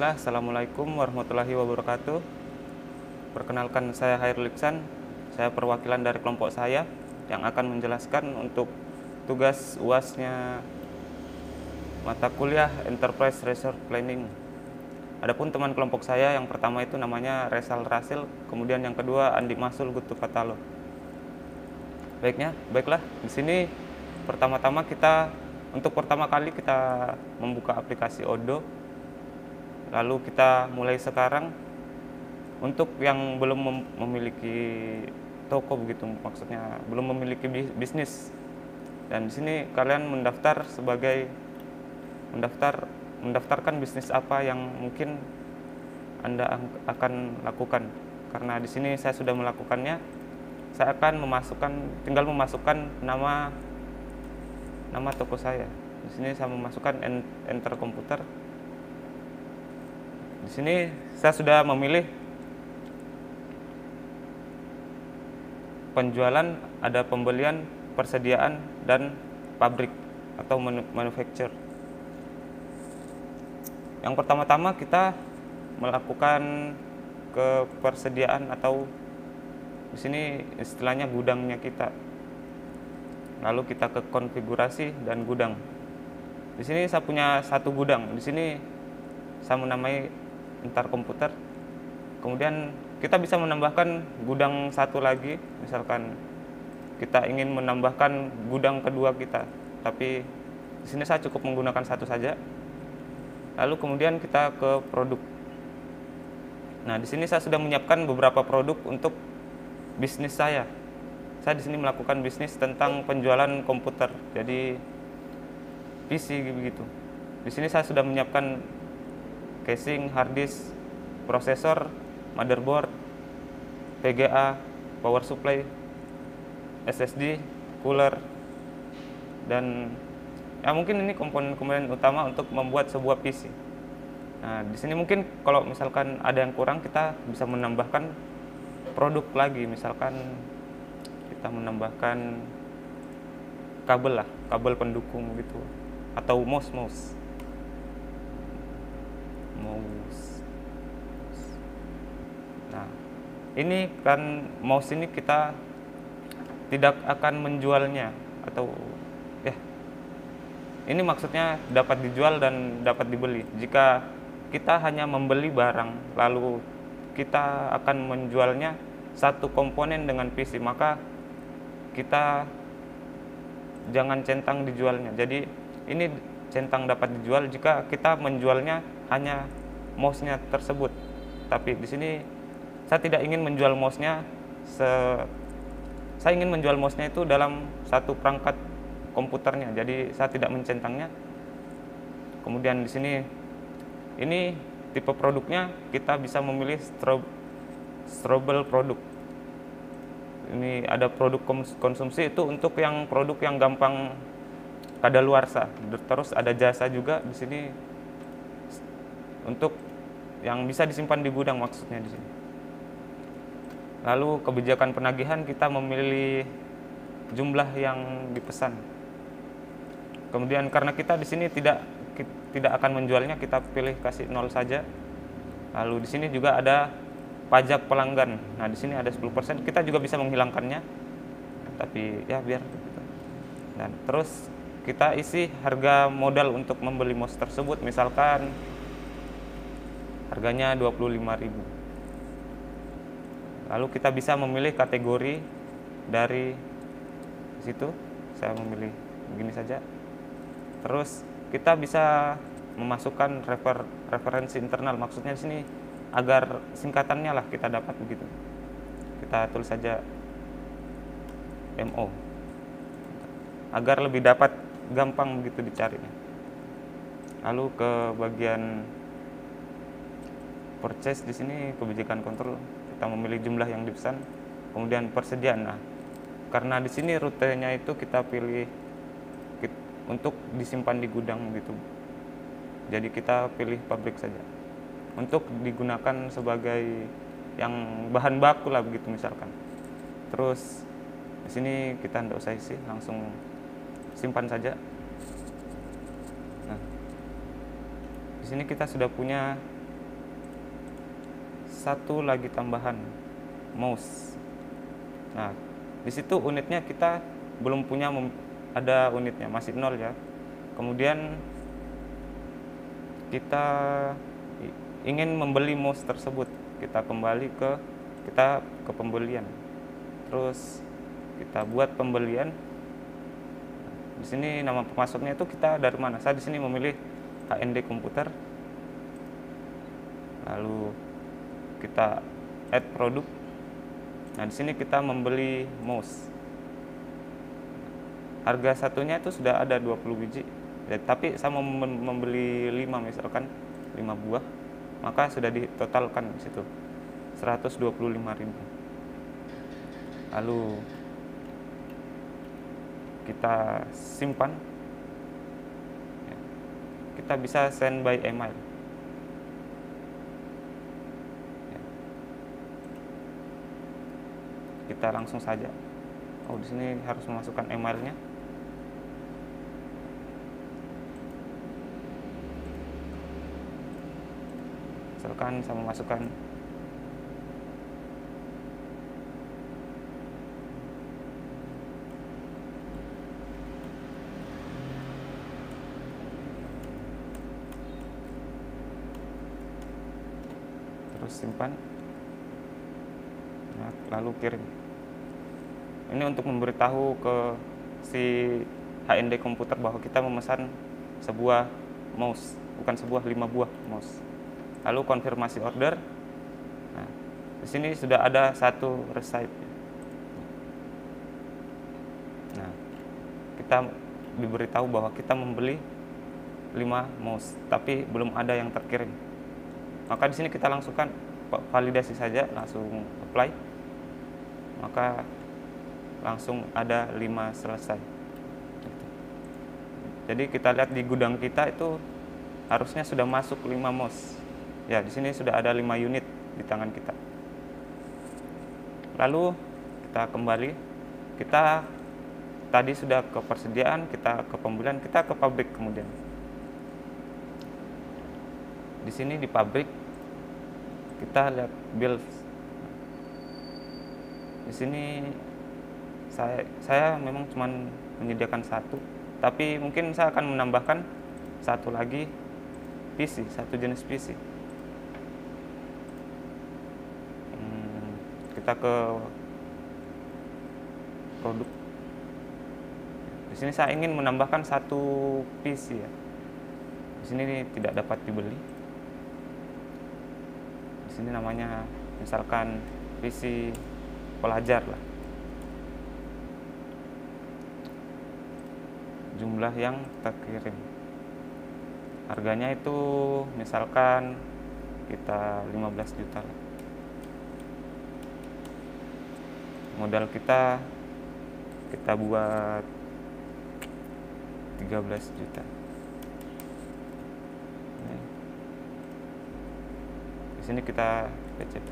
Bismillah, Assalamualaikum warahmatullahi wabarakatuh. Perkenalkan, saya Hairul Iksan. Saya perwakilan dari kelompok saya yang akan menjelaskan untuk tugas UAS-nya mata kuliah Enterprise Resource Planning. Adapun teman kelompok saya yang pertama itu namanya Resal Rasil, kemudian yang kedua Andi Masul Gutu Patalo. Baiklah, di sini pertama-tama untuk pertama kali kita membuka aplikasi Odoo. Lalu kita mulai sekarang untuk yang belum memiliki toko begitu, maksudnya belum memiliki bisnis. Dan di sini kalian mendaftarkan bisnis apa yang mungkin Anda akan lakukan. Karena di sini saya sudah melakukannya, saya akan tinggal memasukkan nama toko saya. Di sini saya memasukkan enter komputer. Di sini saya sudah memilih penjualan, ada pembelian, persediaan, dan pabrik atau manufacture. Yang pertama-tama kita melakukan ke persediaan atau di sini istilahnya gudangnya kita. Lalu kita ke konfigurasi dan gudang. Di sini saya punya satu gudang. Di sini saya menamai entar komputer. Kemudian kita bisa menambahkan gudang satu lagi, misalkan kita ingin menambahkan gudang kedua kita, tapi di sini saya cukup menggunakan satu saja. Lalu kemudian kita ke produk. Nah, di sini saya sudah menyiapkan beberapa produk untuk bisnis saya. Saya di sini melakukan bisnis tentang penjualan komputer, jadi PC begitu. Di sini saya sudah menyiapkan casing, hard disk, prosesor, motherboard, VGA, power supply, SSD, cooler, dan ya mungkin ini komponen-komponen utama untuk membuat sebuah PC. Nah, di sini mungkin kalau misalkan ada yang kurang, kita bisa menambahkan produk lagi, misalkan kita menambahkan kabel pendukung gitu, atau mouse. Nah, ini kan mouse ini kita tidak akan menjualnya, atau ini maksudnya dapat dijual dan dapat dibeli. Jika kita hanya membeli barang lalu kita akan menjualnya satu komponen dengan PC, maka kita jangan centang dijualnya. Jadi ini centang dapat dijual jika kita menjualnya hanya mouse-nya tersebut. Tapi di sini saya tidak ingin menjual mouse-nya. Saya ingin menjual mouse-nya itu dalam satu perangkat komputernya. Jadi saya tidak mencentangnya. Kemudian di sini ini tipe produknya kita bisa memilih stable produk. Ini ada produk konsumsi, itu untuk yang produk yang gampang kadaluarsa. Terus ada jasa juga di sini untuk yang bisa disimpan di gudang, maksudnya di sini. Lalu kebijakan penagihan, kita memilih jumlah yang dipesan. Kemudian karena kita di sini tidak akan menjualnya, kita pilih kasih 0 saja. Lalu di sini juga ada pajak pelanggan. Nah, di sini ada 10%. Kita juga bisa menghilangkannya. Tapi ya biar gitu. Dan terus kita isi harga modal untuk membeli mouse tersebut, misalkan harganya 25.000. Lalu kita bisa memilih kategori dari situ. Saya memilih begini saja. Terus kita bisa memasukkan referensi internal, maksudnya di sini agar singkatannya lah kita dapat begitu. Kita tulis saja MO agar lebih dapat gampang begitu dicarinya. Lalu ke bagian purchase, di sini kebijakan kontrol, kita memilih jumlah yang dipesan, kemudian persediaan. Nah, karena di sini rutenya itu kita pilih untuk disimpan di gudang gitu. Jadi kita pilih pabrik saja untuk digunakan sebagai yang bahan baku lah begitu misalkan. Terus di sini kita tidak usah isi, langsung simpan saja. Nah, di sini kita sudah punya satu lagi tambahan mouse. Nah, di situ unitnya kita belum punya, ada unitnya masih 0 ya. Kemudian kita ingin membeli mouse tersebut, kita kembali ke pembelian. Terus kita buat pembelian. Di sini nama pemasoknya itu kita dari mana? Saya di sini memilih HND Komputer. Lalu kita add produk. Nah, di sini kita membeli mouse. Harga satunya itu sudah ada 20 biji. Ya, tapi saya mau membeli 5, misalkan 5 buah, maka sudah ditotalkan di situ 125.000. Lalu kita simpan. Kita bisa send by email. Kita langsung saja. Oh, di sini harus memasukkan emailnya. Misalkan saya memasukkan terus simpan. Nah, lalu kirim. Ini untuk memberitahu ke si HND Komputer bahwa kita memesan sebuah mouse, bukan 5 buah mouse. Lalu konfirmasi order. Nah, di sini sudah ada satu receipt. Nah, kita diberitahu bahwa kita membeli 5 mouse, tapi belum ada yang terkirim. Maka di sini kita langsungkan validasi saja, langsung apply. Maka langsung ada 5 selesai. Jadi kita lihat di gudang kita itu harusnya sudah masuk 5 mouse. Ya, di sini sudah ada 5 unit di tangan kita. Lalu kita kembali. Kita tadi sudah ke persediaan, kita ke pembelian, kita ke pabrik kemudian. Di sini di pabrik kita lihat build. Di sini saya memang cuma menyediakan satu, tapi mungkin saya akan menambahkan satu lagi PC, satu jenis PC. Kita ke produk. Di sini saya ingin menambahkan satu PC ya. Di sini tidak dapat dibeli. Di sini namanya misalkan PC pelajar lah. Jumlah yang terkirim. Harganya itu misalkan kita 15 juta lah. Modal kita buat 13 juta. Di sini kita PCP.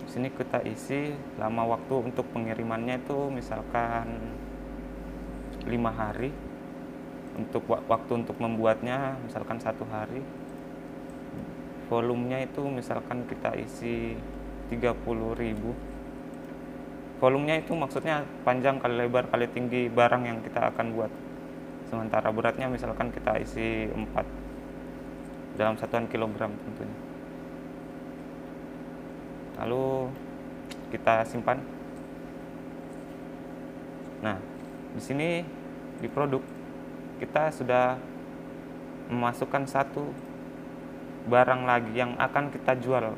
Di sini kita isi lama waktu untuk pengirimannya itu misalkan 5 hari. Untuk waktu untuk membuatnya misalkan 1 hari. Volumenya itu misalkan kita isi 30.000. Volumenya itu maksudnya panjang kali lebar kali tinggi barang yang kita akan buat. Sementara beratnya misalkan kita isi 4 dalam satuan kilogram tentunya. Lalu kita simpan. Nah, di sini di produk kita sudah memasukkan satu barang lagi yang akan kita jual.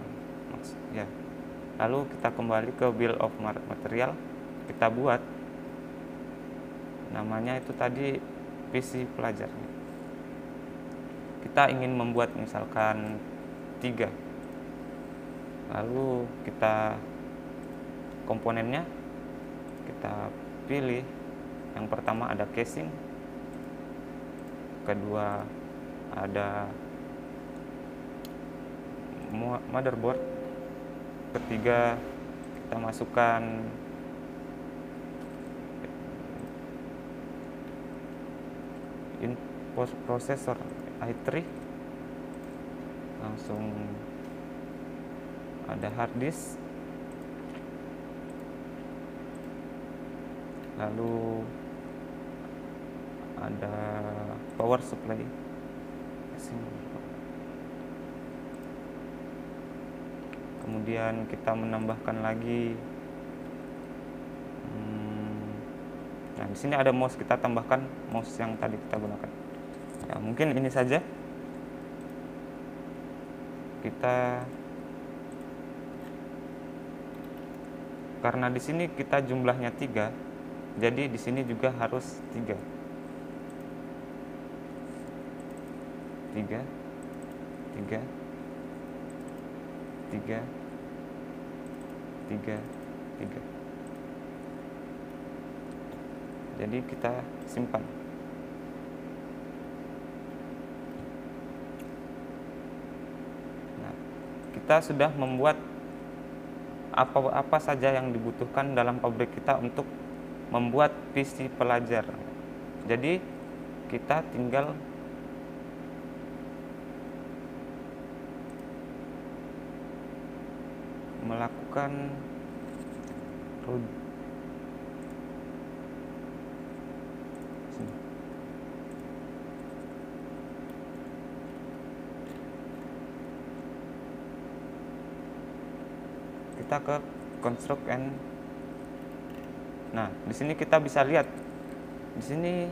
Ya. Lalu kita kembali ke bill of material, kita buat. Namanya itu tadi PC pelajar. Kita ingin membuat misalkan 3. Lalu kita komponennya kita pilih. Yang pertama ada casing, kedua ada motherboard, ketiga kita masukkan prosesor i3, langsung ada hard disk, lalu ada power supply. Kemudian kita menambahkan lagi, nah di sini ada mouse, kita tambahkan mouse yang tadi kita gunakan. Ya, mungkin ini saja. Karena di sini kita jumlahnya 3, jadi di sini juga harus 3. 3 3 3 3 3. Jadi kita simpan. Nah, kita sudah membuat apa saja yang dibutuhkan dalam pabrik kita untuk membuat PC pelajar. Jadi kita tinggal melakukan kita ke construct and, nah di sini kita bisa lihat di sini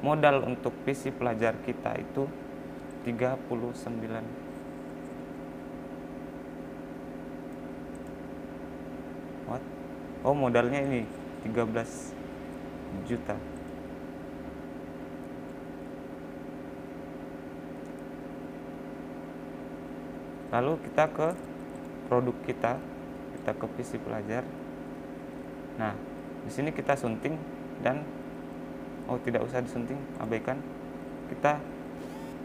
modal untuk PC pelajar kita itu 39. Oh, modalnya ini 13 juta. Lalu kita ke produk kita ke PC pelajar. Nah, di sini kita sunting dan tidak usah disunting, abaikan. Kita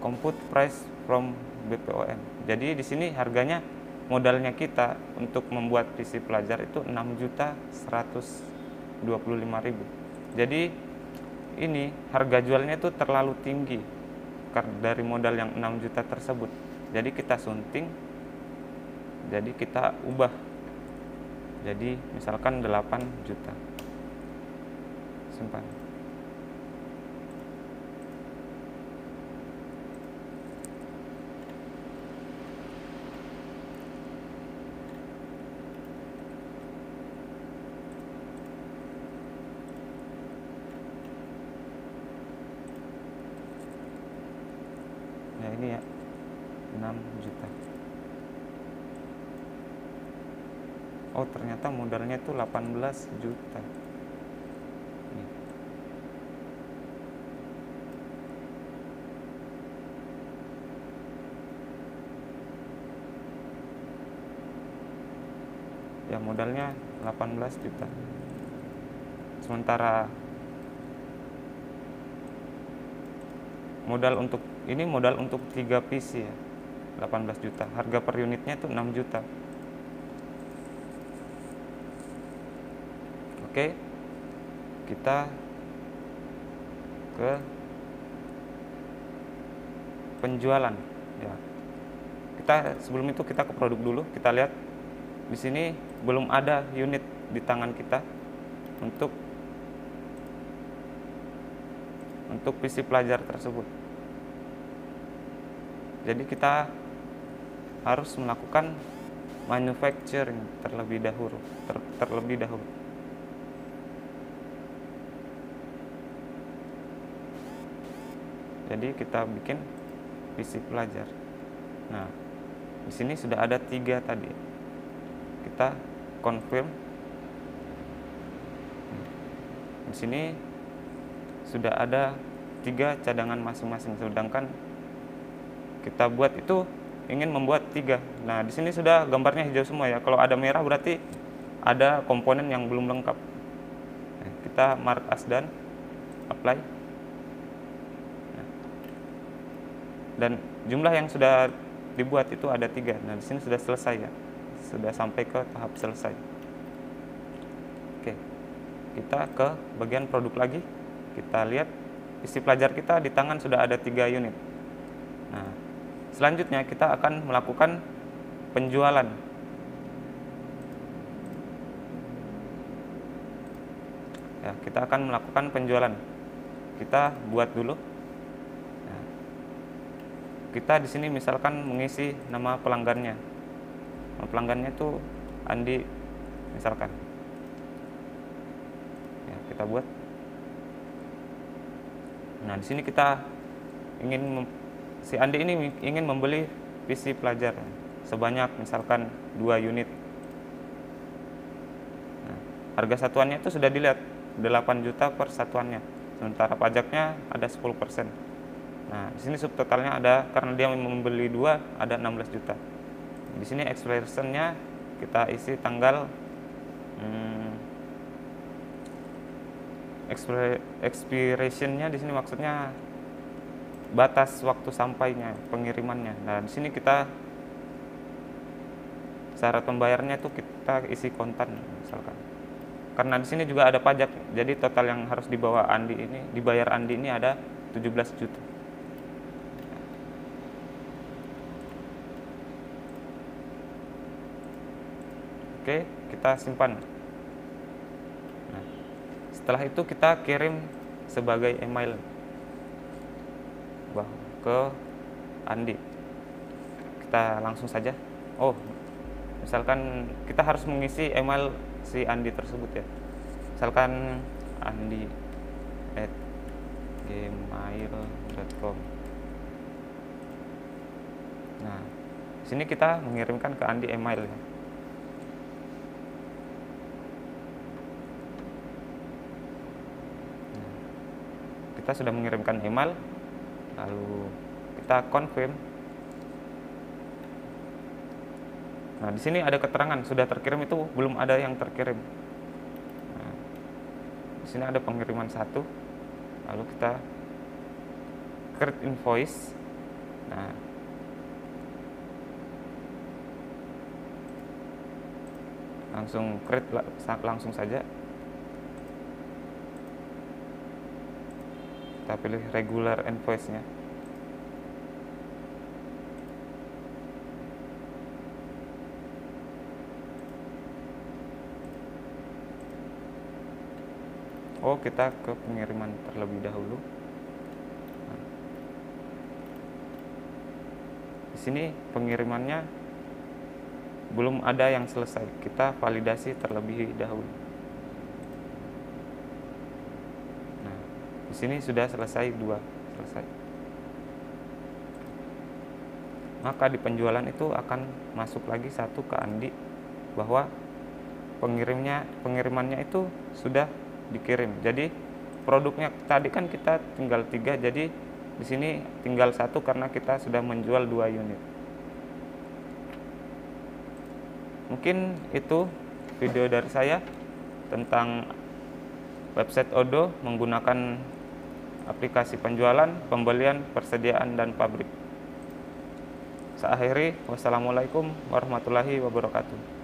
compute price from BPOM. Jadi di sini harganya, modalnya kita untuk membuat PC pelajar itu 6.125.000. Jadi ini harga jualnya itu terlalu tinggi dari modal yang 6 juta tersebut. Jadi kita sunting, jadi kita ubah jadi misalkan 8 juta. Simpan. Ya ini ya, 6 juta. Oh, ternyata modalnya itu 18 juta. Nih. Ya, modalnya 18 juta. Sementara modal untuk 3 PC ya, 18 juta. Harga per unitnya itu 6 juta. Oke, kita ke penjualan ya. Sebelum itu kita ke produk dulu. Kita lihat di sini belum ada unit di tangan kita untuk PC pelajar tersebut. Jadi kita harus melakukan manufacturing terlebih dahulu. Jadi kita bikin PC pelajar. Nah, di sini sudah ada 3 tadi. Kita confirm. Di sini sudah ada 3 cadangan masing-masing, sedangkan kita buat itu ingin membuat 3. Nah, di sini sudah gambarnya hijau semua ya. Kalau ada merah berarti ada komponen yang belum lengkap. Nah, kita mark as done, apply. Dan jumlah yang sudah dibuat itu ada 3. Nah, di sini sudah selesai ya. Sudah sampai ke tahap selesai. Oke. Kita ke bagian produk lagi. Kita lihat isi pelajar kita di tangan sudah ada 3 unit. Nah, selanjutnya kita akan melakukan penjualan. Ya, kita akan melakukan penjualan. Kita buat dulu. Nah, kita di sini misalkan mengisi nama pelanggannya. Nama pelanggannya itu Andi misalkan. Ya, kita buat. Nah, di sini kita si Andi ini ingin membeli PC pelajar sebanyak misalkan 2 unit. Nah, harga satuannya itu sudah dilihat 8 juta per satuannya. Sementara pajaknya ada 10%. Nah, di sini subtotalnya ada, karena dia membeli 2 ada 16 juta. Di sini expiration-nya kita isi tanggal expiration-nya di sini maksudnya batas waktu sampainya, pengirimannya. Nah, di sini kita syarat pembayarannya itu kita isi kontan misalkan. Karena di sini juga ada pajak, jadi total yang harus dibawa Andi ini, dibayar Andi ini ada 17 juta. Oke, kita simpan. Nah, setelah itu kita kirim sebagai email ke Andi. Kita langsung saja. Oh, misalkan kita harus mengisi email si Andi tersebut ya. Misalkan andi@gmail.com. Nah, di sini kita mengirimkan ke Andi email ya. Nah, kita sudah mengirimkan email, lalu kita confirm. Nah, di sini ada keterangan sudah terkirim, itu belum ada yang terkirim. Nah, di sini ada pengiriman 1. Lalu kita create invoice. Nah, langsung create langsung saja. Kita pilih regular invoice-nya. Oh, kita ke pengiriman terlebih dahulu. Nah, di sini pengirimannya belum ada yang selesai. Kita validasi terlebih dahulu. Nah, di sini sudah selesai 2, selesai. Maka di penjualan itu akan masuk lagi 1 ke Andi bahwa pengirimannya itu sudah dikirim. Jadi produknya tadi kan kita tinggal 3, jadi di sini tinggal 1 karena kita sudah menjual 2 unit. Mungkin itu video dari saya tentang website Odoo menggunakan aplikasi penjualan, pembelian, persediaan, dan pabrik. Saya akhiri, wassalamualaikum warahmatullahi wabarakatuh.